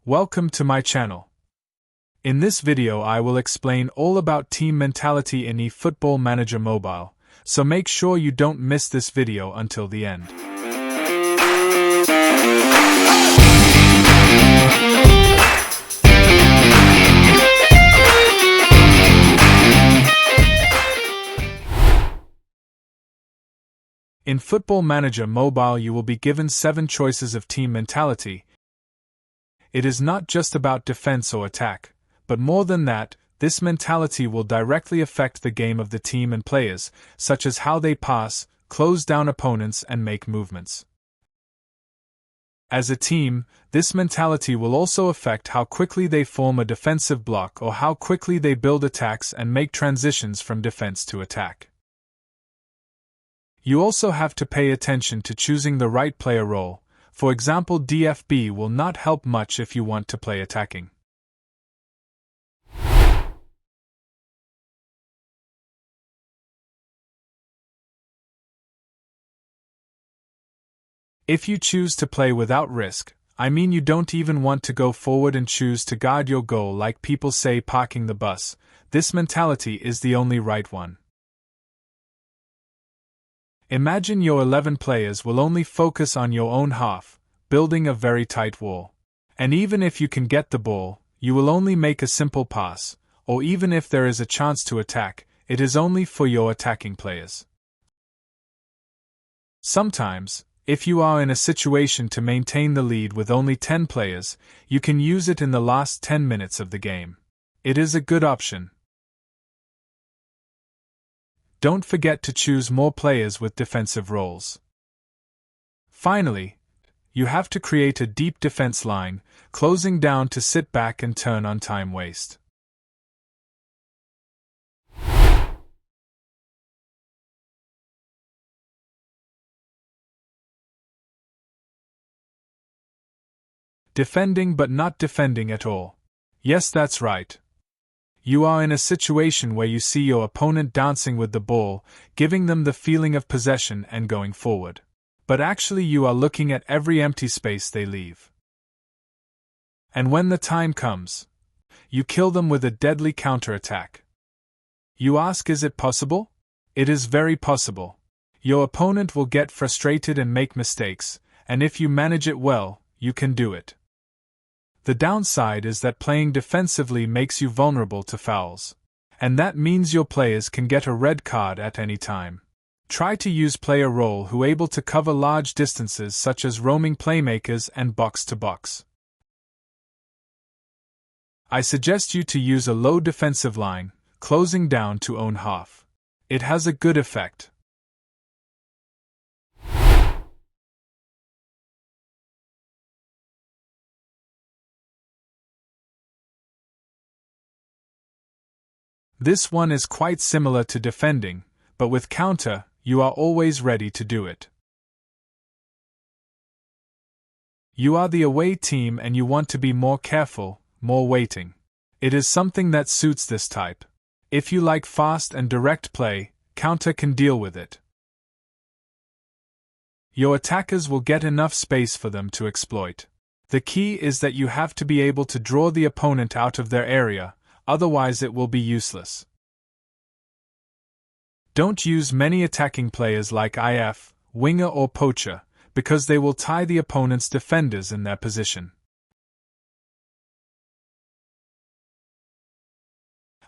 Welcome to my channel. In this video I will explain all about team mentality in eFootball Manager Mobile, so make sure you don't miss this video until the end. In Football Manager Mobile you will be given 7 choices of team mentality. It is not just about defense or attack, but more than that, this mentality will directly affect the game of the team and players, such as how they pass, close down opponents and make movements. As a team, this mentality will also affect how quickly they form a defensive block or how quickly they build attacks and make transitions from defense to attack. You also have to pay attention to choosing the right player role. For example, DFB will not help much if you want to play attacking. If you choose to play without risk, I mean you don't even want to go forward and choose to guard your goal like people say parking the bus, this mentality is the only right one. Imagine your 11 players will only focus on your own half, building a very tight wall. And even if you can get the ball, you will only make a simple pass, or even if there is a chance to attack, it is only for your attacking players. Sometimes, if you are in a situation to maintain the lead with only 10 players, you can use it in the last 10 minutes of the game. It is a good option. Don't forget to choose more players with defensive roles. Finally, you have to create a deep defense line, closing down to sit back and turn on time waste. Defending but not defending at all. Yes, that's right. You are in a situation where you see your opponent dancing with the ball, giving them the feeling of possession and going forward. But actually you are looking at every empty space they leave. And when the time comes, you kill them with a deadly counterattack. You ask, is it possible? It is very possible. Your opponent will get frustrated and make mistakes, and if you manage it well, you can do it. The downside is that playing defensively makes you vulnerable to fouls. And that means your players can get a red card at any time. Try to use player role who are able to cover large distances such as roaming playmakers and box-to-box. I suggest you to use a low defensive line, closing down to own half. It has a good effect. This one is quite similar to defending, but with counter, you are always ready to do it. You are the away team and you want to be more careful, more waiting. It is something that suits this type. If you like fast and direct play, counter can deal with it. Your attackers will get enough space for them to exploit. The key is that you have to be able to draw the opponent out of their area, otherwise it will be useless. Don't use many attacking players like IF, winger or poacher, because they will tie the opponent's defenders in their position.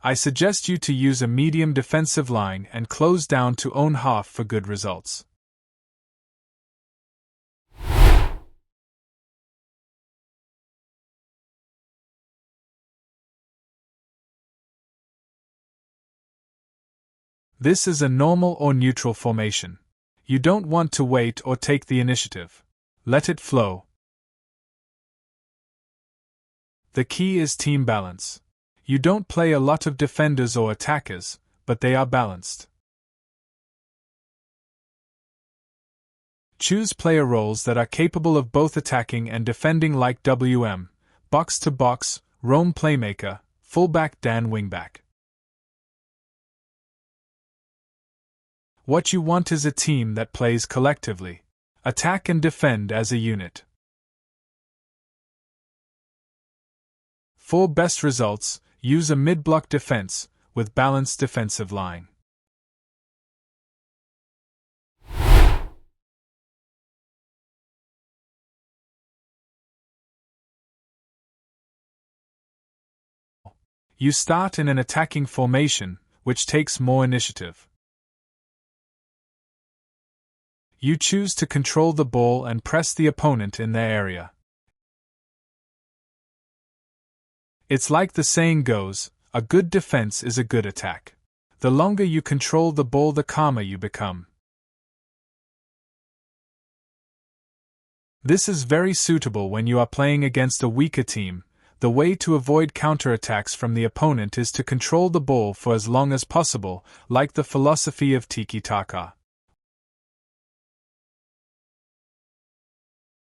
I suggest you to use a medium defensive line and close down to own half for good results. This is a normal or neutral formation. You don't want to wait or take the initiative. Let it flow. The key is team balance. You don't play a lot of defenders or attackers, but they are balanced. Choose player roles that are capable of both attacking and defending like WM, box-to-box, roam playmaker, fullback Dan wingback. What you want is a team that plays collectively. Attack and defend as a unit. For best results, use a mid-block defense with balanced defensive line. You start in an attacking formation, which takes more initiative. You choose to control the ball and press the opponent in their area. It's like the saying goes, a good defense is a good attack. The longer you control the ball, the calmer you become. This is very suitable when you are playing against a weaker team. The way to avoid counterattacks from the opponent is to control the ball for as long as possible, like the philosophy of tiki-taka.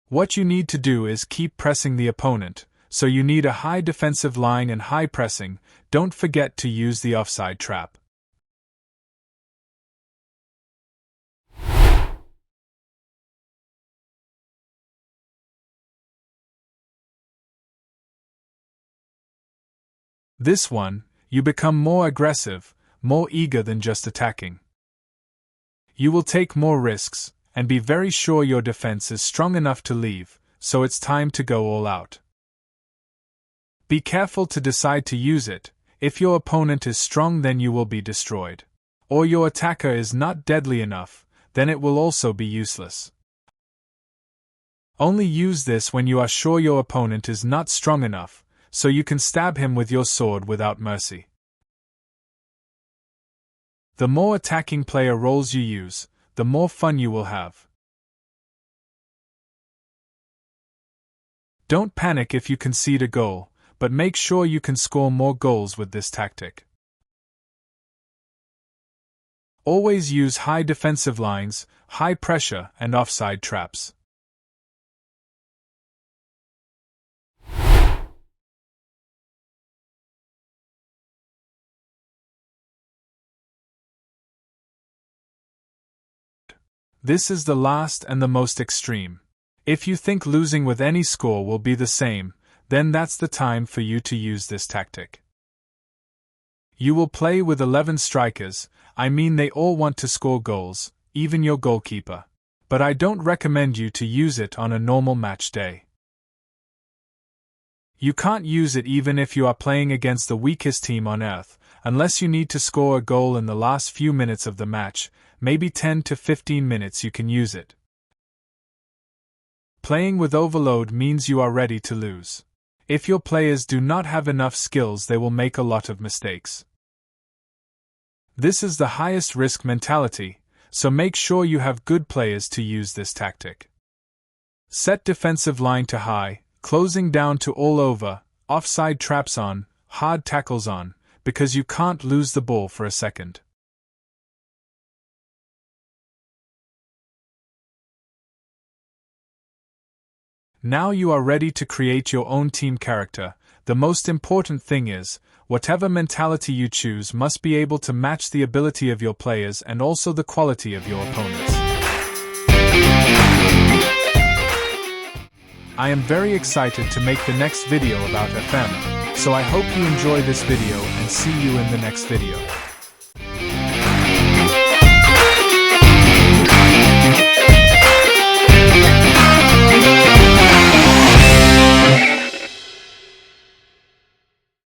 What you need to do is keep pressing the opponent, so you need a high defensive line and high pressing. Don't forget to use the offside trap. This one, you become more aggressive, more eager than just attacking. You will take more risks, and be very sure your defense is strong enough to leave, so it's time to go all out. Be careful to decide to use it. If your opponent is strong, then you will be destroyed. Or your attacker is not deadly enough, then it will also be useless. Only use this when you are sure your opponent is not strong enough, so you can stab him with your sword without mercy. The more attacking player roles you use, the more fun you will have. Don't panic if you concede a goal, but make sure you can score more goals with this tactic. Always use high defensive lines, high pressure, and offside traps. This is the last and the most extreme. If you think losing with any score will be the same, then that's the time for you to use this tactic. You will play with 11 strikers. I mean, they all want to score goals, even your goalkeeper. But I don't recommend you to use it on a normal match day. You can't use it even if you are playing against the weakest team on earth, unless you need to score a goal in the last few minutes of the match. Maybe 10 to 15 minutes you can use it. Playing with overload means you are ready to lose. If your players do not have enough skills, they will make a lot of mistakes. This is the highest risk mentality, so make sure you have good players to use this tactic. Set defensive line to high, closing down to all over, offside traps on, hard tackles on, because you can't lose the ball for a second. Now you are ready to create your own team character. The most important thing is, whatever mentality you choose must be able to match the ability of your players and also the quality of your opponents. I am very excited to make the next video about FM, so I hope you enjoy this video and see you in the next video.